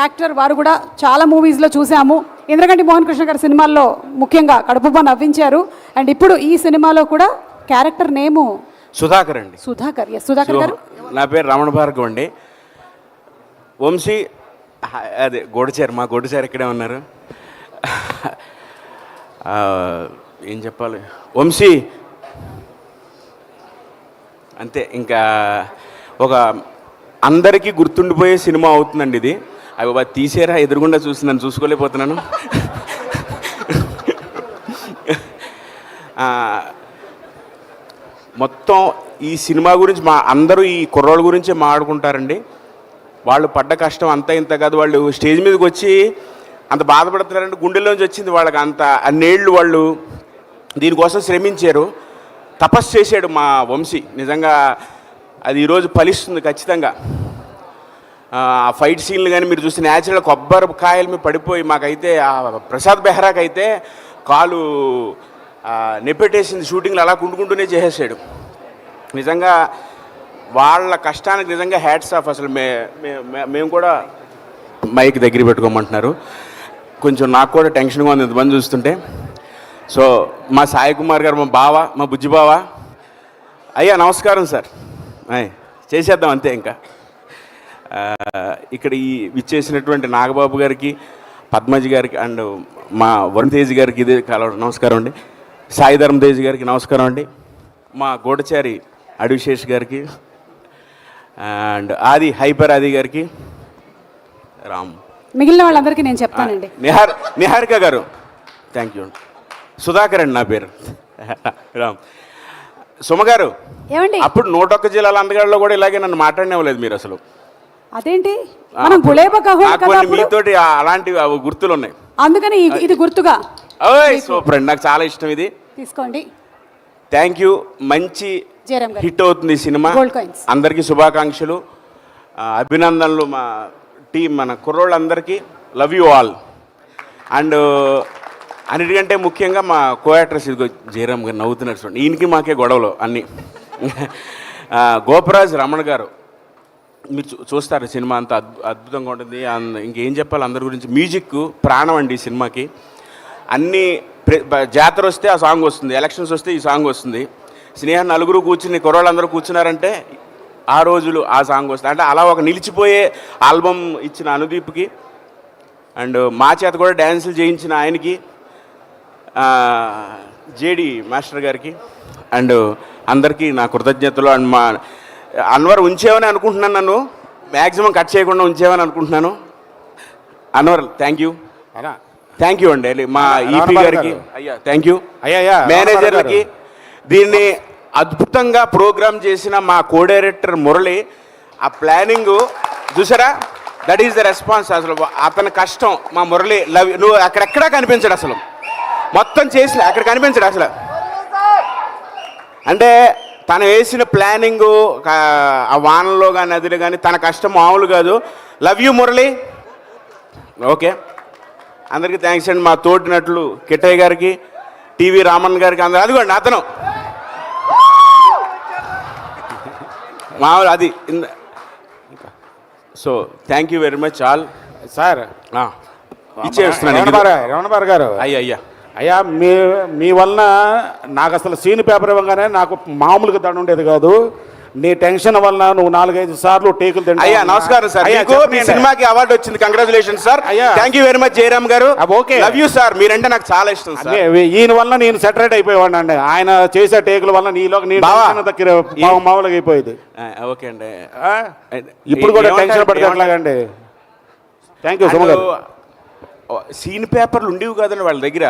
Actor వారు కూడా చాలా మూవీస్లో చూసాము. ఇంద్రగంటి మోహన్ కృష్ణ గారి సినిమాల్లో ముఖ్యంగా కడుపుబ్బ నవ్వించారు. అండ్ ఇప్పుడు ఈ సినిమాలో కూడా క్యారెక్టర్ నేము సుధాకర్ అండి. సుధాకర్. సుధాకర్ గారు. నా పేరు రమణ భార్గవ్ అండి. వంశీ అదే గోడచారు, మా గోడచారు ఇక్కడే ఉన్నారు. ఏం చెప్పాలి, వంశీ అంతే. ఇంకా ఒక అందరికీ గుర్తుండిపోయే సినిమా అవుతుందండి ఇది. అవి తీసేరా, ఎదురుగుండా చూసి నన్ను చూసుకోలేకపోతున్నాను. మొత్తం ఈ సినిమా గురించి అందరూ ఈ కుర్రోళ్ళ గురించే మాట్లాడుకుంటారండి. వాళ్ళు పడ్డ కష్టం అంతా ఇంత కాదు. వాళ్ళు స్టేజ్ మీదకి వచ్చి అంత బాధపడుతున్నారంటే గుండెల్లోంచి వచ్చింది వాళ్ళకి. అంత అన్నేళ్ళు వాళ్ళు దీనికోసం శ్రమించారు. తపస్సు చేశాడు మా వంశీ. నిజంగా అది ఈరోజు ఫలిస్తుంది ఖచ్చితంగా. ఆ ఫైట్ సీన్లు కానీ మీరు చూస్తే న్యాచురల్ కొబ్బరి కాయల మీద పడిపోయి మాకైతే ప్రసాద్ బెహ్రాకి అయితే కాలు నెప్పెట్టేసింది. షూటింగ్లు అలా కుంటుకుంటూనే చేసేసాడు. నిజంగా వాళ్ళ కష్టానికి నిజంగా హ్యాట్స్ ఆఫ్. అసలు మేము కూడా మైక్ దగ్గర పెట్టుకోమంటున్నారు. కొంచెం నాకు కూడా టెన్షన్గా ఉంది ఇంతమంది చూస్తుంటే. సో మా సాయి కుమార్ గారు, మా బావ, మా బుజ్జి బావ, అయ్యా నమస్కారం సార్. చేసేద్దాం అంతే. ఇంకా ఇక్కడ ఈ విచ్చేసినటువంటి నాగబాబు గారికి, పద్మజి గారికి అండ్ మా వరుణ్ తేజ్ గారికి ఇదే నమస్కారం అండి. సాయి ధర్మ తేజ్ గారికి నమస్కారం అండి. మా గూఢచారి అడివిశేష్ గారికి అండ్ ఆది హైపర్ ఆది గారికి, రామ్, మిగిలిన వాళ్ళందరికీ నేను చెప్తానండి. నిహారిక గారు థ్యాంక్ యూ. సుధాకర్ అండి నా పేరు. రామ్, సుమగారు ఏమండి అప్పుడు 101 జిల్లాల అందగాళ్ళలో కూడా ఇలాగే నన్ను మాట్లాడనివ్వలేదు మీరు అసలు. అదేంటి, మనం మీతోటి అలాంటి గుర్తులు ఉన్నాయి, అందుకని ఇది గుర్తుగా. సూపర్ అండి, నాకు చాలా ఇష్టం ఇది. తీసుకోండి. Thank you. మంచి హిట్ అవుతుంది ఈ సినిమా. అందరికీ శుభాకాంక్షలు, అభినందనలు. మా టీం, మన కుర్రోళ్ళందరికీ లవ్ యూ ఆల్. అండ్ అన్నిటికంటే ముఖ్యంగా మా కో యాక్టర్స్, ఇదిగో జయరామ్ గారు నవ్వుతున్నారు చూడండి. ఈయనకి మాకే గొడవలు అన్నీ. గోపరాజ్ రమణ గారు, మీరు చూస్తారు సినిమా అంతా అద్భుతంగా ఉంటుంది. ఇంకేం చెప్పాలి అందరి గురించి. మ్యూజిక్ ప్రాణం అండి ఈ సినిమాకి. అన్నీ జాతర వస్తే ఆ సాంగ్ వస్తుంది, ఎలక్షన్స్ వస్తే ఈ సాంగ్ వస్తుంది. స్నేహం నలుగురు కూర్చుని కుర్రోళ్ళందరూ కూర్చున్నారంటే ఆ రోజులు ఆ సాంగ్ వస్తుంది. అంటే అలా ఒక నిలిచిపోయే ఆల్బమ్ ఇచ్చిన అనుదీప్కి అండ్ మా చేత కూడా డ్యాన్సులు చేయించిన ఆయనకి, జేడి మాస్టర్ గారికి అండ్ అందరికీ నా కృతజ్ఞతలు. అండ్ మా అన్వర్ ఉంచేవని అనుకుంటున్నాను, నన్ను మ్యాక్సిమం కట్ చేయకుండా ఉంచేవని అనుకుంటున్నాను. Anwar thank you. Thank you అండి. మా ఈపీ గారికి అయ్యా థ్యాంక్ యూ. మేనేజర్లకి, దీన్ని అద్భుతంగా ప్రోగ్రామ్ చేసిన మా కో డైరెక్టర్ మురళి, ఆ ప్లానింగ్ చూసారా, దట్ ఈస్ ద రెస్పాన్స్. అసలు అతని కష్టం మా మురళి నువ్వు అక్కడెక్కడా కనిపించడు అసలు, మొత్తం చేసిన అక్కడ కనిపించడు అసలు. అంటే తను వేసిన ప్లానింగు ఆ వానలో కానీ నదిలో కానీ తన కష్టం మామూలు కాదు. Love you Murali. ఓకే, అందరికీ థ్యాంక్స్ అండి. మా తోటినట్లు కిట్టయ్య గారికి, టీవీ రామన్ గారికి, అందరూ అదిగోండి అతను మామూలు అది. So thank you very much all. Sir ఇచ్చేస్తున్నాను రమణ గారు. అయ్యా అయ్యా మీ వలన నాకు అసలు సీన్ పేపర్ ఇవ్వగానే నాకు మామూలుగా దండ ఉండేది కాదు. నీ టెన్షన్ వలన నువ్వు 4-5 సార్లు టేకులు తింటా. అయ్యా నమస్కారం సార్. మీ సినిమాకి అవార్డు వచ్చింది, congratulations sir. Thank you very much Jayaram గారు. Okay, love you sir. మీరంటే నాకు చాలా ఇష్టం సార్. ఈయన వల్ల నేను సెటరేట్ అయిపోయేవాడిని అండి. ఆయన చేసే టేకుల వల్ల నీలో దగ్గర మామూలుగా అయిపోయేది. ఓకే అండి. ఇప్పుడు కూడా టెన్షన్ పడితే ఎట్లాగండి. Thank you so much. Scene పేపర్లు ఉండేవి కాదండి వాళ్ళ దగ్గర.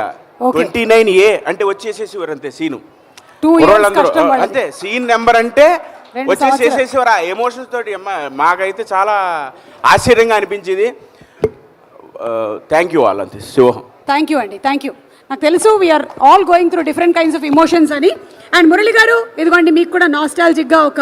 29A అంటే వచ్చేసేసేవారు అంతే సీను. అంతే సీన్ నెంబర్ అంటే వచ్చేసేసేసేవారు. ఆ ఎమోషన్స్ తోటి మాకైతే చాలా ఆశ్చర్యంగా అనిపించింది. Thank you all. అంతే శివహం. థ్యాంక్ యూ అండి. Thank you. నాకు తెలుసు we are all going through different kinds of emotions అని. అండ్ మురళి గారు, ఇదిగోండి మీకు కూడా నాస్టాలజిక్గా ఒక